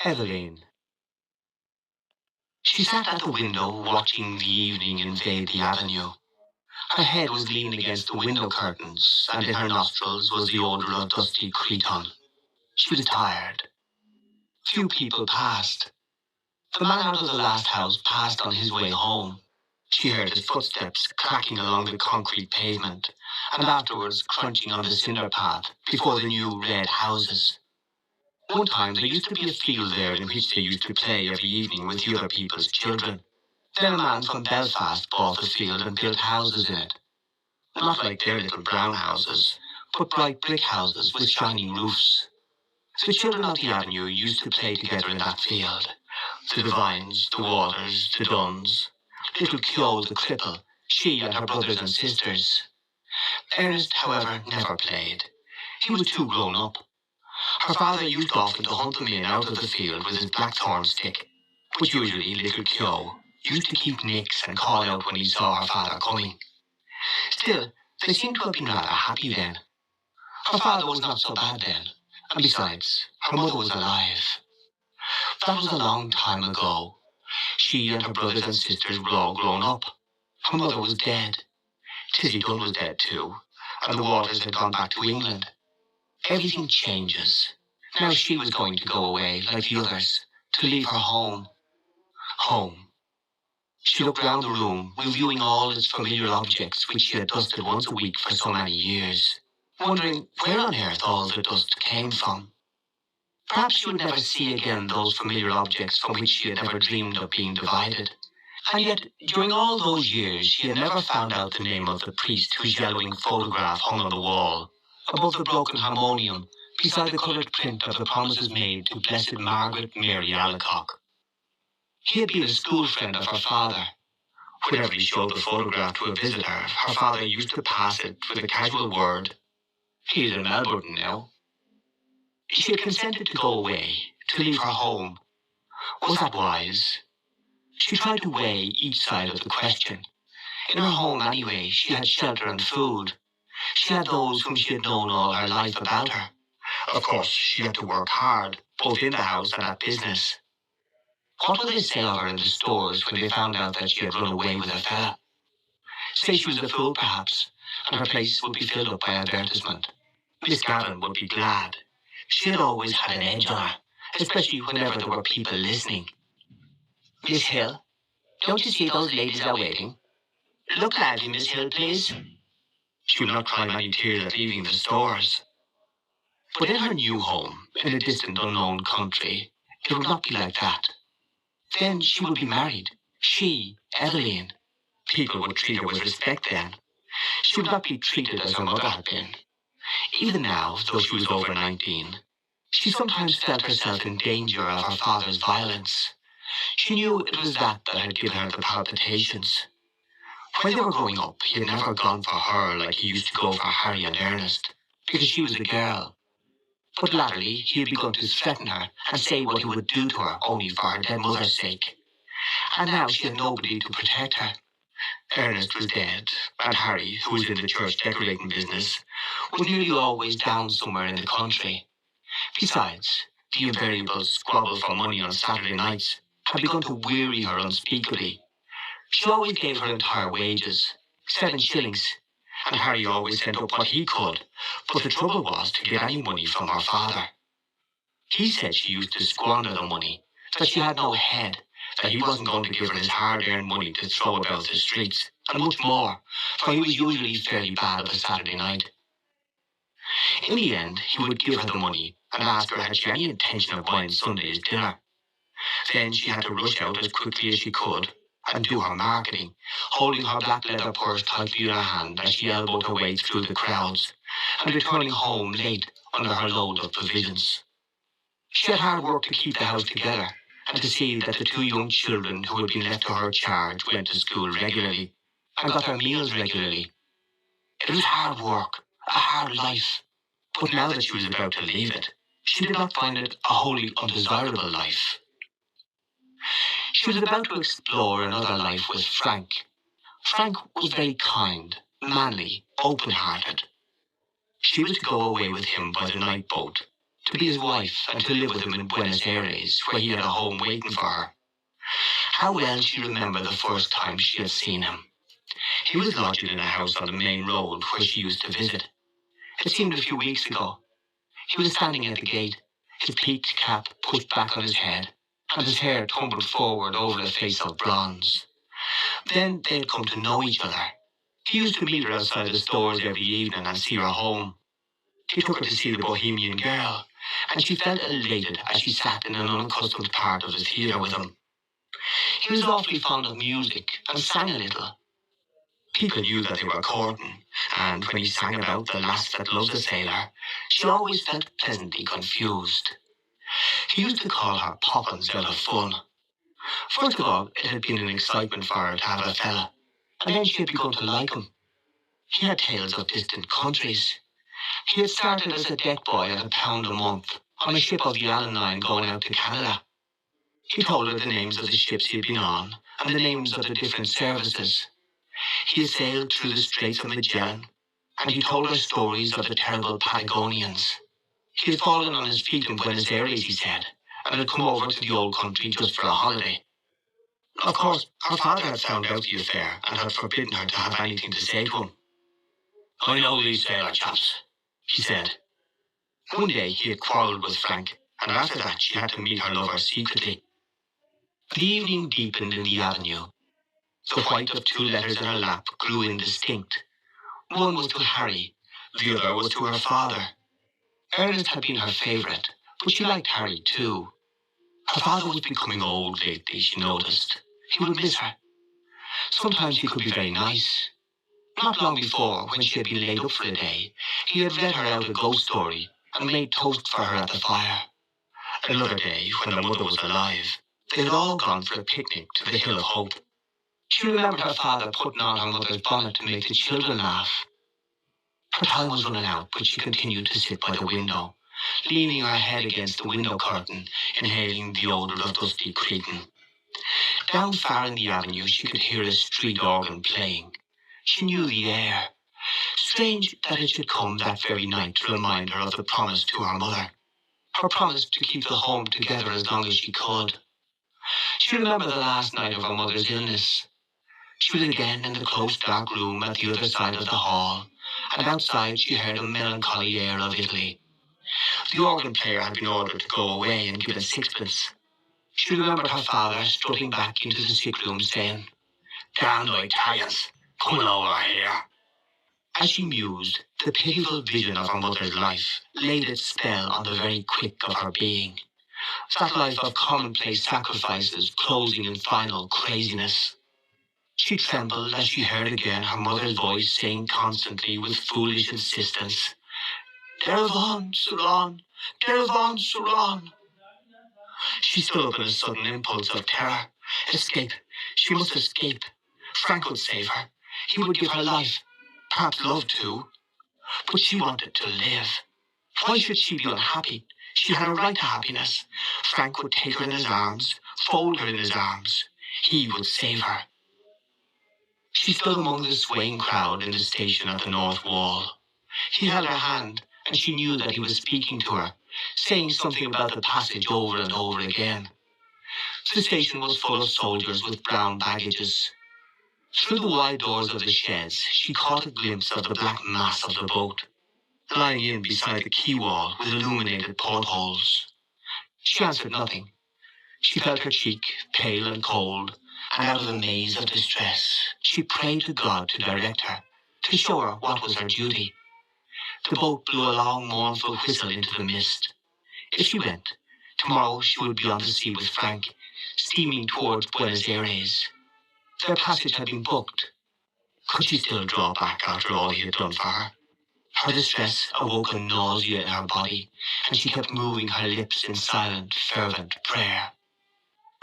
Eveline. She sat at the window watching the evening invade the avenue. Her head was leaning against the window curtains, and in her nostrils was the odour of dusty cretonne. She was tired. Few people passed. The man out of the last house passed on his way home. She heard his footsteps cracking along the concrete pavement, and afterwards crunching on the cinder path before the new red houses. One time there used to be a field there in which they used to play every evening with the other people's children. Then a man from Belfast bought the field and built houses in it. Not like their little brown houses, but bright brick houses with shining roofs. The children of the avenue used to play together in that field. The Devines, the Waters, the Dunns, little Keogh the cripple, she and her brothers and sisters. Ernest, however, never played. He was too grown up. Her father used often to hunt them in out of the field with his blackthorn stick, but usually little Keogh used to keep nicks and call out when he saw her father coming. Still, they seemed to have been rather happy then. Her father was not so bad then, and besides, her mother was alive. That was a long time ago. She and her brothers and sisters were all grown up. Her mother was dead. Tizzy Dunn was dead too, and the Waters had gone back to England. Everything changes. Now she was going to go away, like the others, to leave her home. Home. She looked round the room, reviewing all its familiar objects which she had dusted once a week for so many years, wondering where on earth all the dust came from. Perhaps she would never see again those familiar objects from which she had never dreamed of being divided. And yet, during all those years, she had never found out the name of the priest whose yellowing photograph hung on the wall, above the broken harmonium, beside the coloured print of the promises made to Blessed Margaret Mary Alacoque. He had been a school friend of her father. Whenever he showed the photograph to a visitor, her father used to pass it with a casual word. He's in Melbourne now. She had consented to go away, to leave her home. Was that wise? She tried to weigh each side of the question. In her home, anyway, she had shelter and food. She had those whom she had known all her life about her. Of course, she had to work hard, both in the house and at business. What would they say of her in the stores when they found out that she had run away with a fella? Say she was a fool, perhaps, and her place would be filled up by advertisement. Miss Gavin would be glad. She had always had an edge on her, especially whenever there were people listening. Miss Hill, don't you see those ladies are waiting? Look lively, Miss Hill, please. She would not cry many tears at leaving the stores. But in her new home, in a distant, unknown country, it would not be like that. Then she would be married. She, Eveline. People would treat her with respect then. She would not be treated as her mother had been. Even now, though she was over 19, she sometimes felt herself in danger of her father's violence. She knew it was that had given her the palpitations. When they were growing up, he had never gone for her like he used to go for Harry and Ernest, because she was a girl. But latterly, he had begun to threaten her and say what he would do to her only for her dead mother's sake. And now she had nobody to protect her. Ernest was dead, and Harry, who was in the church decorating business, was nearly always down somewhere in the country. Besides, the invariable squabble for money on Saturday nights had begun to weary her unspeakably. She always gave her entire wages, 7 shillings, and Harry always sent up what he could, but the trouble was to get any money from her father. He said she used to squander the money, that she had no head, that he wasn't going to give her his hard-earned money to throw about the streets, and much more, for he was usually fairly bad of a Saturday night. In the end, he would give her the money and ask her had she any intention of buying Sunday's dinner. Then she had to rush out as quickly as she could and do her marketing, holding her black leather purse tightly in her hand as she elbowed her way through the crowds, and returning home late under her load of provisions. She had hard work to keep the house together, and to see that the 2 young children who had been left to her charge went to school regularly, and got their meals regularly. It was hard work, a hard life, but now that she was about to leave it, she did not find it a wholly undesirable life. She was about to explore another life with Frank. Frank was very kind, manly, open-hearted. She was to go away with him by the night boat, to be his wife and to live with him in Buenos Aires, where he had a home waiting for her. How well she remembered the first time she had seen him. He was lodging in a house on the main road where she used to visit. It seemed a few weeks ago. He was standing at the gate, his peaked cap pushed back on his head, and his hair tumbled forward over a face of bronze. Then they had come to know each other. He used to meet her outside the stores every evening and see her home. He took her to see The Bohemian Girl, and she felt elated as she sat in an unaccustomed part of the theatre with him. He was awfully fond of music and sang a little. People knew that they were courting, and when he sang about the lass that loves a sailor, she always felt pleasantly confused. He used to call her Poppins out of fun. First of all, it had been an excitement for her to have a fella, and then she had begun to like him. He had tales of distant countries. He had started as a deck boy at £1 a month on a ship of the Eveline going out to Canada. He told her the names of the ships he had been on and the names of the different services. He had sailed through the Straits of Magellan, and he told her stories of the terrible Patagonians. He had fallen on his feet in Buenos Aires, he said, and had come over to the old country just for a holiday. Of course, her father had found out the affair and had forbidden her to have anything to say to him. "I know these sailor chaps," he said. One day he had quarrelled with Frank, and after that she had to meet her lover secretly. The evening deepened in the avenue. The white of 2 letters in her lap grew indistinct. One was to Harry, the other was to her father. Ernest had been her favourite, but she liked Harry too. Her father was becoming old lately, she noticed. He would miss her. Sometimes he could be very nice. Not long before, when she had been laid up for a day, he had read her out a ghost story and made toast for her at the fire. Another day, when the mother was alive, they had all gone for a picnic to the Hill of Hope. She remembered her father putting on her mother's bonnet to make the children laugh. Her time was running out, but she continued to sit by the window, leaning her head against the window curtain, inhaling the odour of dusty Cretan. Down far in the avenue she could hear a street organ playing. She knew the air. Strange that it should come that very night to remind her of the promise to her mother. Her promise to keep the home together as long as she could. She remembered the last night of her mother's illness. She was again in the close dark room at the other side of the hall, and outside she heard a melancholy air of Italy. The organ player had been ordered to go away and given sixpence. She remembered her father strutting back into the sick room saying, "Damn the Italians, coming over here." As she mused, the pitiful vision of her mother's life laid its spell on the very quick of her being. That life of commonplace sacrifices closing in final craziness. She trembled as she heard again her mother's voice saying constantly with foolish insistence, "Dervan, Suran, Dervan, Suran." She stood up in a sudden impulse of terror. Escape. She must escape. Frank would save her. He would give her life. Perhaps love too. But she wanted to live. Why should she be unhappy? She had a right to happiness. Frank would take her in his arms, fold her in his arms. He would save her. She stood among the swaying crowd in the station at the north wall. He held her hand, and she knew that he was speaking to her, saying something about the passage over and over again. The station was full of soldiers with brown baggages. Through the wide doors of the sheds, she caught a glimpse of the black mass of the boat, lying in beside the quay wall with illuminated portholes. She answered nothing. She felt her cheek, pale and cold, and out of the maze of distress, she prayed to God to direct her, to show her what was her duty. The boat blew a long, mournful whistle into the mist. If she went, tomorrow she would be on the sea with Frank, steaming towards Buenos Aires. Their passage had been booked. Could she still draw back after all he had done for her? Her distress awoke a nausea in her body, and she kept moving her lips in silent, fervent prayer.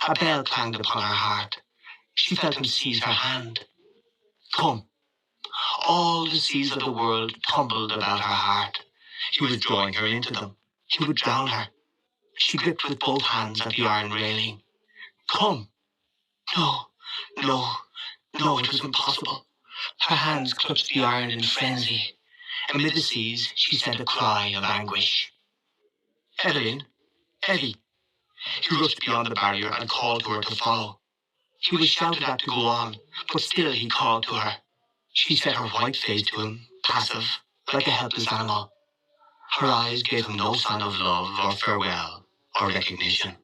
A bell clanged upon her heart. She felt him seize her hand. Come. All the seas of the world tumbled about her heart. He was drawing her into them. He would drown her. She gripped with both hands at the iron railing. Come. No, no, no, it was impossible. Her hands clutched the iron in frenzy. Amid the seas, she sent a cry of anguish. Eveline! Evie! He rushed beyond the barrier and called to her to follow. He was shouted at to go on, but still he called to her. She set her white face to him, passive, like a helpless animal. Her eyes gave him no sign of love or farewell or recognition.